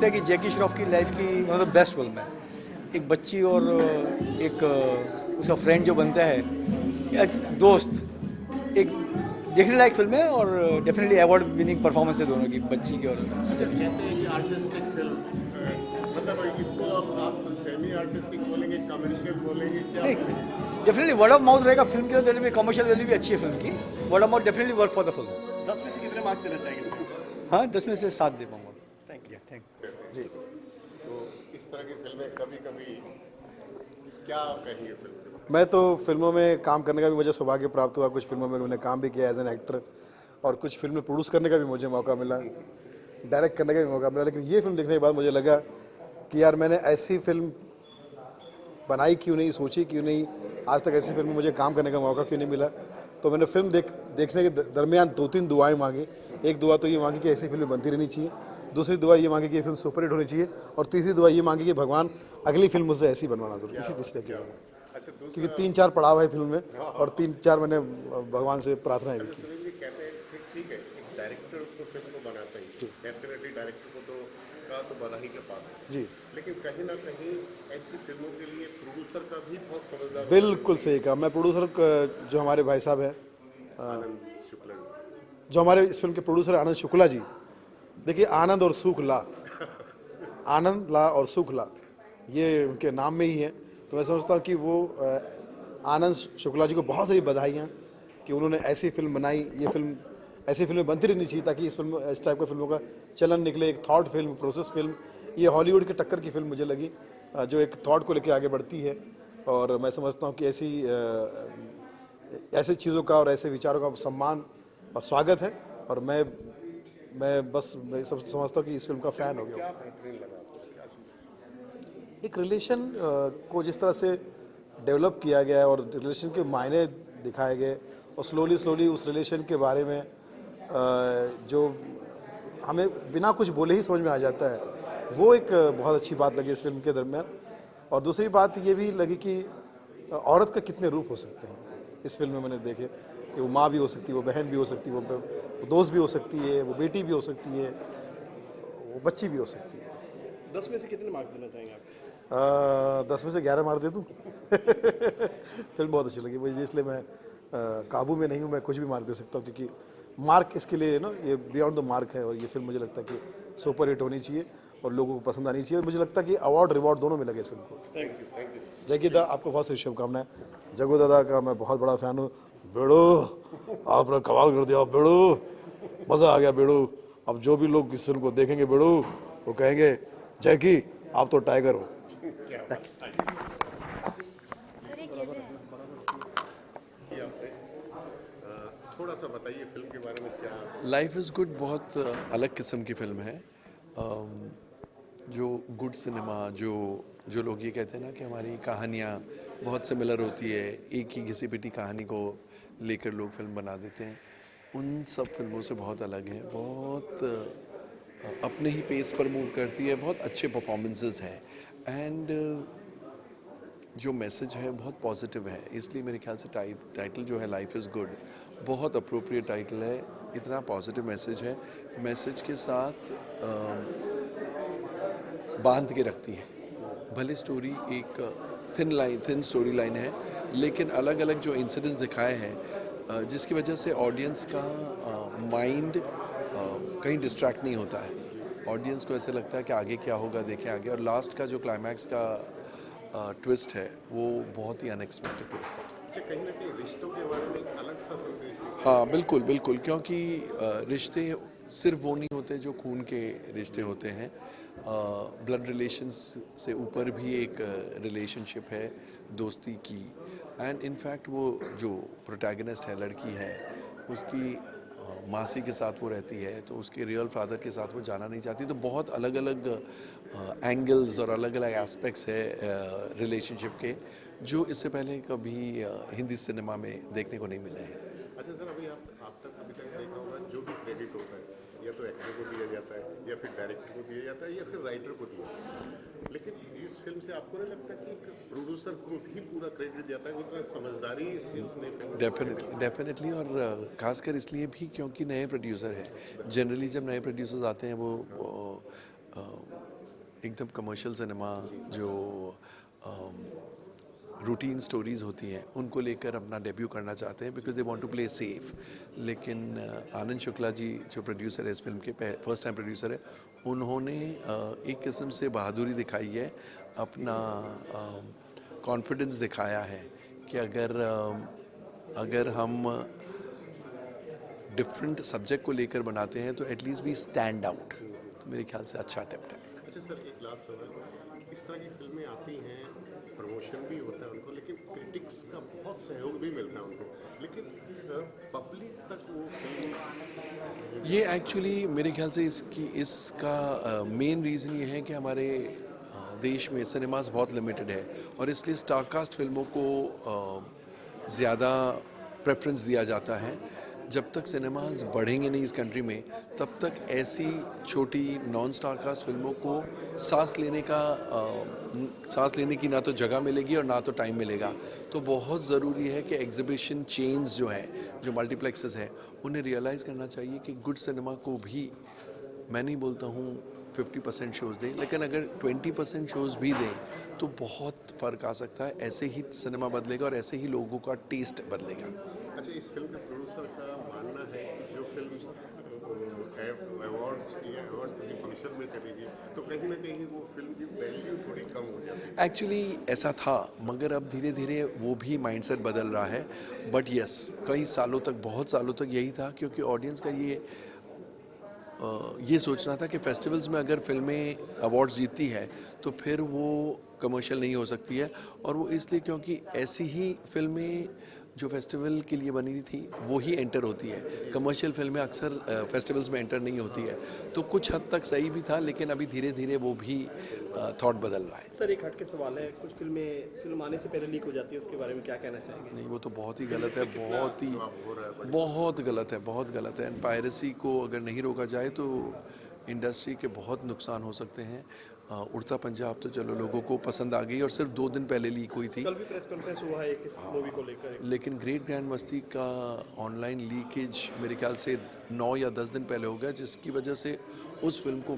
लगता है कि जैकी श्रॉफ की लाइफ की one of the best film है। एक बच्ची और एक उसका फ्रेंड जो बनता है, या दोस्त, एक देखने लायक फिल्म है और डेफिनेटली अवार्ड विनिंग परफॉर्मेंस है दोनों की, बच्ची की और कहते हैं कि आर्टिस्टिक फिल्म, मतलब इसको आप सेमी आर्टिस्टिक बोलेंगे, कमर्शियल बोलेंगे, क्या बोलेंगे? डेफिनेटली वर्ड ऑफ माउथ रहेगा फिल्म के अंदर में, कमर्शियल वैल्यू भी अच्छी है फिल्म की, word of mouth definitely work for the film. 10 में से कितने मार्क्स देना चाहेंगे इसको? हाँ, 10 में से 7 दे पाऊंगा। Thank you. जी। तो इस तरह की फिल्में कभी कभी क्या कहेंगे फिल्म? मैं तो फिल्मों में काम करने का भी मुझे सौभाग्य प्राप्त हुआ, कुछ फिल्मों में मैंने काम भी किया एज एन एक्टर, और कुछ फिल्में प्रोड्यूस करने का भी मुझे मौका मिला, डायरेक्ट करने का भी मौका मिला। लेकिन ये फिल्म देखने के बाद मुझे लगा कि यार मैंने ऐसी फिल्म बनाई क्यों नहीं, सोची क्यों नहीं, आज तक ऐसी फिल्म में मुझे काम करने का मौका क्यों नहीं मिला। तो मैंने फिल्म देखने के दरमियान 2-3 दुआएं मांगी। एक दुआ तो ये मांगी कि ऐसी फिल्में बनती रहनी चाहिए, दूसरी दुआ ये मांगी कि ये फिल्म सुपरहिट होनी चाहिए, और तीसरी दुआ ये मांगी कि भगवान अगली फिल्म मुझसे ऐसी बनवाना जरूर। इसी तीसरे की अच्छा, क्योंकि 3-4 पड़ाव है फिल्म में, और 3-4 मैंने भगवान से प्रार्थनाएं भी की। सुनील जी कहते हैं कि ठीक है, एक डायरेक्टर तो फिल्म को बनाता ही, डेफिनेटली डायरेक्टर को तो बना ही के पास है जी, लेकिन कहीं ना कहीं ऐसी फिल्मों के लिए प्रोड्यूसर का भी बहुत समझदार बिल्कुल सही कहा। मैं प्रोड्यूसर जो हमारे भाई साहब हैं, आनंद शुक्ला जी। जो हमारे इस फिल्म के प्रोड्यूसर आनंद शुक्ला जी, देखिए आनंद और सुख ला, आनंद ला और सुख ला, ये उनके नाम में ही है। तो मैं समझता हूँ कि वो आनंद शुक्ला जी को बहुत सारी बधाइयाँ कि उन्होंने ऐसी फिल्म बनाई। ये फिल्म, ऐसी फिल्में बनती रहनी चाहिए ताकि इस टाइप का फिल्मों का चलन निकले। एक थॉट फिल्म, प्रोसेस फिल्म, ये हॉलीवुड के टक्कर की फिल्म मुझे लगी, जो एक थॉट को लेकर आगे बढ़ती है। और मैं समझता हूँ कि ऐसी चीज़ों का और ऐसे विचारों का सम्मान और स्वागत है। और मैं समझता हूँ कि इस फिल्म का फ़ैन हो गया। क्या बेहतरीन लगा आपको? क्या चीज़? एक रिलेशन को जिस तरह से डेवलप किया गया है और रिलेशन के मायने दिखाए गए, और स्लोली उस रिलेशन के बारे में जो हमें बिना कुछ बोले ही समझ में आ जाता है, वो एक बहुत अच्छी बात लगी इस फिल्म के दरमियान। और दूसरी बात ये भी लगी कि औरत का कितने रूप हो सकते हैं इस फिल्म में मैंने देखे, कि वो माँ भी हो सकती है, वो बहन भी हो सकती है, वो दोस्त भी हो सकती है, वो बेटी भी हो सकती है, वो बच्ची भी हो सकती है। 10 में से कितने मार्क्स देना चाहेंगे आप? 10 में से 11 मार दे दूँ। फिल्म बहुत अच्छी लगी मुझे, इसलिए मैं काबू में नहीं हूँ, मैं कुछ भी मार्क दे सकता हूँ, क्योंकि मार्क इसके लिए ना, ये बियॉन्ड द मार्क है। और ये फिल्म मुझे लगता है कि सुपर हिट होनी चाहिए और लोगों को पसंद आनी चाहिए। और मुझे लगता है कि अवार्ड रिवॉर्ड दोनों में लगे इस फिल्म को। Thank you. जैकी दा, आपको बहुत सारी शुभकामनाएं। जगू दादा का मैं बहुत बड़ा फ़ैन हूँ। बेड़ो, आपने कमाल कर दिया बेड़ो, मज़ा आ गया बेड़ो। अब जो भी लोग इस फिल्म को देखेंगे बेड़ो, वो कहेंगे जैकी आप तो टाइगर हो। ये आपने थोड़ा सा बताइए फिल्म के बारे में। क्या लाइफ इज़ गुड बहुत अलग किस्म की फिल्म है। जो गुड सिनेमा, जो लोग ये कहते हैं ना कि हमारी कहानियाँ बहुत सिमिलर होती है, एक ही घिसी पिटी कहानी को लेकर लोग फिल्म बना देते हैं, उन सब फिल्मों से बहुत अलग है। बहुत अपने ही पेस पर मूव करती है, बहुत अच्छे परफॉर्मेंसेस हैं, एंड जो मैसेज है बहुत पॉजिटिव है। इसलिए मेरे ख्याल से टाइटल जो है लाइफ इज़ गुड बहुत अप्रोप्रिएट टाइटल है। इतना पॉजिटिव मैसेज है, मैसेज के साथ बांध के रखती है। भले स्टोरी एक थिन स्टोरी लाइन है, लेकिन अलग अलग जो इंसिडेंट्स दिखाए हैं जिसकी वजह से ऑडियंस का माइंड कहीं डिस्ट्रैक्ट नहीं होता है। ऑडियंस को ऐसे लगता है कि आगे क्या होगा, देखें आगे। और लास्ट का जो क्लाइमैक्स का ट्विस्ट है वो बहुत ही अनएक्सपेक्टेड ट्विस्ट था। अच्छा, कहीं ना कहीं रिश्तों के बारे में एक अलग सा संदेश है। हाँ बिल्कुल, क्योंकि रिश्ते सिर्फ वो नहीं होते जो खून के रिश्ते होते हैं। ब्लड रिलेशंस से ऊपर भी एक रिलेशनशिप है दोस्ती की। एंड इनफैक्ट वो जो प्रोटैगनिस्ट है, लड़की है, उसकी मासी के साथ वो रहती है, तो उसके रियल फादर के साथ वो जाना नहीं चाहती। तो बहुत अलग अलग एंगल्स और अलग अलग एस्पेक्ट्स है रिलेशनशिप के, जो इससे पहले कभी हिंदी सिनेमा में देखने को नहीं मिले हैं। अच्छा सर, अभी आप तक अभी तक देखा होगा जो भी क्रेडिट होता है या तो एक्टर को दिया जाता है, या फिर डायरेक्टर को दिया जाता है, या फिर राइटर को दिया जाता है। लेकिन इस फिल्म से आपको नहीं लगता कि एक प्रोड्यूसर को भी पूरा क्रेडिट जाता है? उतना समझदारी से उसने फिल्म डेफिनेटली और खासकर इसलिए भी क्योंकि नए प्रोड्यूसर हैं। जनरली जब नए प्रोड्यूसर्स आते हैं वो एकदम कमर्शियल सिनेमा जो रूटीन स्टोरीज़ होती हैं उनको लेकर अपना डेब्यू करना चाहते हैं because they want to play safe. लेकिन आनंद शुक्ला जी जो प्रोड्यूसर है इस फिल्म के, फर्स्ट टाइम प्रोड्यूसर है, उन्होंने एक किस्म से बहादुरी दिखाई है, अपना कॉन्फिडेंस दिखाया है कि अगर हम डिफरेंट सब्जेक्ट को लेकर बनाते हैं तो एटलीस्ट वी स्टैंड आउट। तो मेरे ख्याल से अच्छा अटेम्प्ट है। अच्छा सर, एक लास्ट सवाल, इस तरह की फिल्में आती हैं, प्रमोशन भी होता है उनको, लेकिन क्रिटिक्स का बहुत सहयोग भी मिलता है उनको, लेकिन पब्लिक तक वो फिल्म, ये एक्चुअली मेरे ख्याल से इसका मेन रीज़न ये है कि हमारे देश में सिनेमास बहुत लिमिटेड है और इसलिए स्टारकास्ट फिल्मों को ज़्यादा प्रेफरेंस दिया जाता है। जब तक सिनेमास बढ़ेंगे नहीं इस कंट्री में, तब तक ऐसी छोटी नॉन स्टारकास्ट फिल्मों को सांस लेने की ना तो जगह मिलेगी और ना तो टाइम मिलेगा। तो बहुत ज़रूरी है कि एग्जीबिशन चेन्स जो हैं, जो मल्टीप्लेक्सेस हैं, उन्हें रियलाइज़ करना चाहिए कि गुड सिनेमा को भी, मैं नहीं बोलता हूँ 50% शोज़ दें, लेकिन अगर 20% शोज़ भी दें तो बहुत फ़र्क आ सकता है। ऐसे ही सिनेमा बदलेगा और ऐसे ही लोगों का टेस्ट बदलेगा। अच्छा, इस फिल्म के प्रोड्यूसर का मानना है कि जो फिल्म अवार्ड किसी फंक्शन में चलेगी तो कहीं ना कहीं वो फिल्म की वैल्यू थोड़ी कम हो जाती है। एक्चुअली ऐसा था, मगर अब धीरे धीरे वो भी माइंडसेट बदल रहा है। बट यस, कई सालों तक, बहुत सालों तक यही था, क्योंकि ऑडियंस का ये सोचना था कि फेस्टिवल्स में अगर फिल्में अवार्ड्स जीतती है तो फिर वो कमर्शियल नहीं हो सकती है। और वो इसलिए क्योंकि ऐसी ही फिल्में जो फेस्टिवल के लिए बनी थी वो ही एंटर होती है। कमर्शियल फिल्में अक्सर फेस्टिवल्स में एंटर नहीं होती है। तो कुछ हद तक सही भी था, लेकिन अभी धीरे धीरे वो भी थॉट बदल रहा है। सर, एक हटके सवाल है, कुछ फिल्म आने से पहले लीक हो जाती है, उसके बारे में क्या कहना चाहेंगे? नहीं, वो तो बहुत ही गलत है, बहुत गलत है। पायरेसी को अगर नहीं रोका जाए तो इंडस्ट्री के बहुत नुकसान हो सकते हैं। उड़ता पंजाब तो चलो लोगों को पसंद आ गई और सिर्फ 2 दिन पहले लीक हुई थी। कल भी प्रेस कॉन्फ्रेंस हुआ है इस मूवी को लेकर। लेकिन ग्रेट ग्रैंड मस्ती का ऑनलाइन लीकेज मेरे ख्याल से 9 या 10 दिन पहले हो गया, जिसकी वजह से उस फिल्म को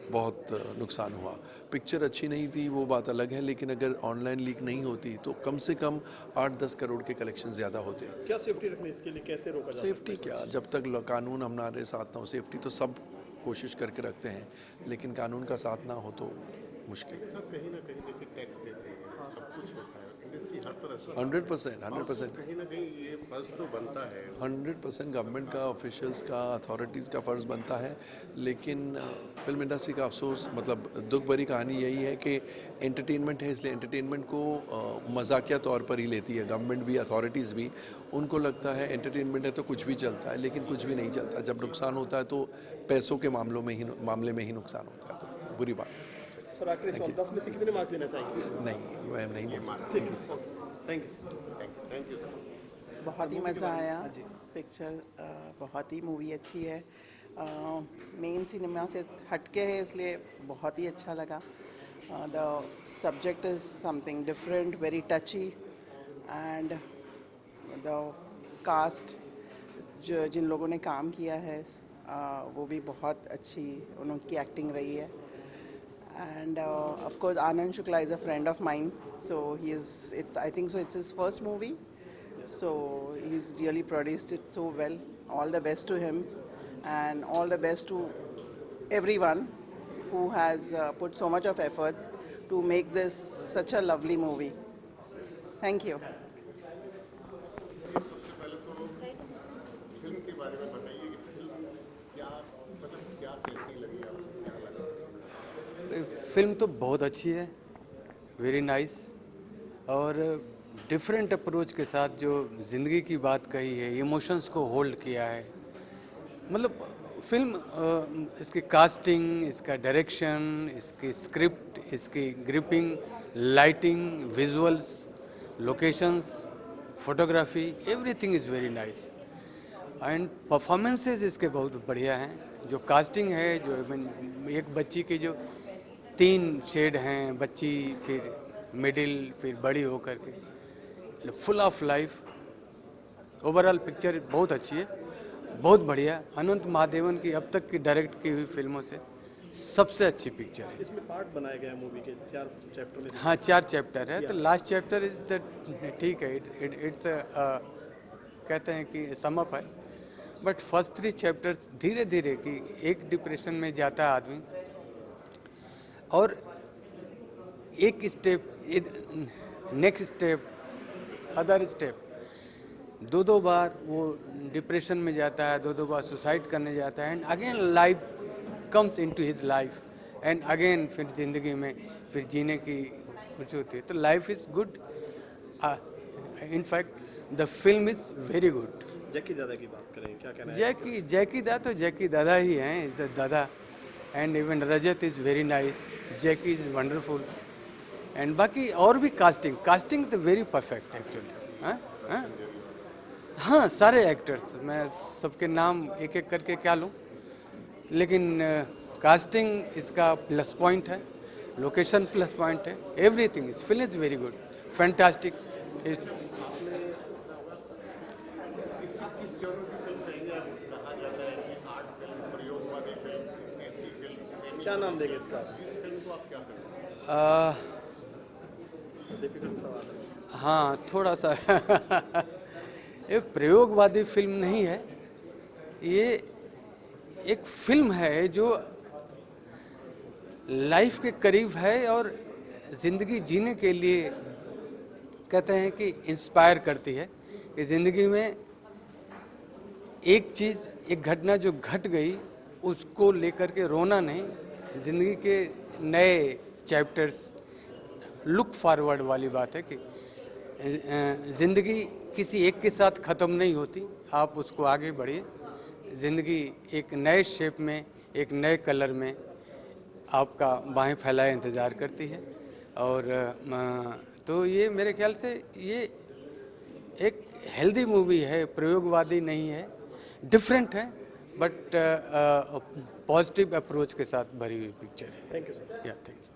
बहुत नुकसान हुआ। पिक्चर अच्छी नहीं थी, वो बात अलग है, लेकिन अगर ऑनलाइन लीक नहीं होती तो कम से कम 8-10 करोड़ के कलेक्शन ज़्यादा होते। क्या सेफ्टी रखनी इसके लिए, कैसे रोका जाए? सेफ्टी क्या, जब तक कानून हमारे साथ ना हो, सेफ्टी तो सब कोशिश करके रखते हैं, लेकिन कानून का साथ ना हो तो मुश्किल है। सब कहीं ना कहीं देखिए टैक्स देते हैं, सब कुछ होता है, इंडस्ट्री हर तरह से 100% कहीं ना कहीं ये फर्ज तो बनता है। 100% गवर्नमेंट का, ऑफिशियल्स का, अथॉरिटीज़ का फ़र्ज़ बनता है। लेकिन फिल्म इंडस्ट्री का अफसोस, मतलब दुख भरी कहानी यही है कि एंटरटेनमेंट है, इसलिए एंटरटेनमेंट को मजाकिया तौर पर ही लेती है गवर्नमेंट भी, अथॉरिटीज़ भी। उनको लगता है एंटरटेनमेंट है तो कुछ भी चलता है, लेकिन कुछ भी नहीं चलता। जब नुकसान होता है तो पैसों के मामले में ही नुकसान होता है, तो बुरी बात है। सर, आखिरी सवाल, 10 में से कितने मार्क्स देना चाहेंगे? नहीं, मैं नहीं बोल सकता। Thank you sir. बहुत ही मज़ा आया पिक्चर, बहुत ही मूवी अच्छी है, मेन सिनेमा से हटके है, इसलिए बहुत ही अच्छा लगा। The subject is something different, very touchy, and the cast जिन लोगों ने काम किया है वो भी बहुत अच्छी उनकी एक्टिंग रही है। And of course, Anand Shukla is a friend of mine, so I think so it's his first movie, so he's really produced it so well. All the best to him, and all the best to everyone who has put so much of effort to make this such a lovely movie. Thank you. सबसे पहले तो film के बारे में बताइए कि film क्या कैसी लगी आपको, क्या लगा? फिल्म तो बहुत अच्छी है, वेरी नाइस, और डिफरेंट अप्रोच के साथ जो ज़िंदगी की बात कही है, इमोशंस को होल्ड किया है। मतलब फिल्म, इसकी कास्टिंग, इसका डायरेक्शन, इसकी स्क्रिप्ट, इसकी gripping, lighting, visuals, locations, photography, everything is very nice, and performances इसके बहुत बढ़िया हैं। जो कास्टिंग है, जो एक बच्ची की जो 3 शेड हैं, बच्ची, फिर मिडिल, फिर बड़ी होकर के, full of life, overall picture बहुत अच्छी है। बहुत बढ़िया। अनंत महादेवन की अब तक की डायरेक्ट की हुई फिल्मों से सबसे अच्छी पिक्चर है। इसमें पार्ट बनाए गए हैं मूवी के 4 चैप्टर में। हाँ 4 चैप्टर है, तो लास्ट चैप्टर इज द ठीक है, इट्स कहते हैं कि सम अप है, बट फर्स्ट 3 चैप्टर्स धीरे धीरे कि एक डिप्रेशन में जाता है आदमी और एक step next step other step, 2 बार वो डिप्रेशन में जाता है, 2 बार सुसाइड करने जाता है, and again life comes into his life and again फिर ज़िंदगी में फिर जीने की कुछ होती है। तो life is good, in fact the film is very good. Jackie दादा की बात करें, क्या कहना है? जैकी दादा ही हैं, इज़ दादा, and even Rajat is very nice, Jackie is wonderful, and बाकी और भी कास्टिंग तो वेरी परफेक्ट एक्चुअली। हाँ सारे एक्टर्स, मैं सबके नाम एक एक करके क्या लूँ, लेकिन कास्टिंग इसका प्लस पॉइंट है, लोकेशन प्लस पॉइंट है, everything is film is very good, fantastic. किस जॉनर की फिल्म कहेंगे आप? कहा जाता है कि आर्ट फिल्म, प्रयोगवादी फिल्म, ऐसी फिल्म, क्या नाम देंगे इसका? इस फिल्म को आप क्या करेंगे? डिफिकल्ट सवाल है। हाँ थोड़ा सा ये प्रयोगवादी फिल्म नहीं है, ये एक फिल्म है जो लाइफ के करीब है और ज़िंदगी जीने के लिए कहते हैं कि इंस्पायर करती है कि ज़िंदगी में एक चीज़, एक घटना जो घट गई उसको लेकर के रोना नहीं, ज़िंदगी के नए चैप्टर्स, लुक फॉरवर्ड वाली बात है कि ज़िंदगी किसी एक के साथ ख़त्म नहीं होती, आप उसको आगे बढ़िए। ज़िंदगी एक नए शेप में, एक नए कलर में आपका बाहें फैलाए इंतज़ार करती है। और तो ये मेरे ख्याल से ये एक हेल्दी मूवी है, प्रयोगवादी नहीं है, डिफरेंट है, बट पॉजिटिव अप्रोच के साथ भरी हुई पिक्चर है। Thank you sir. या थैंक यू।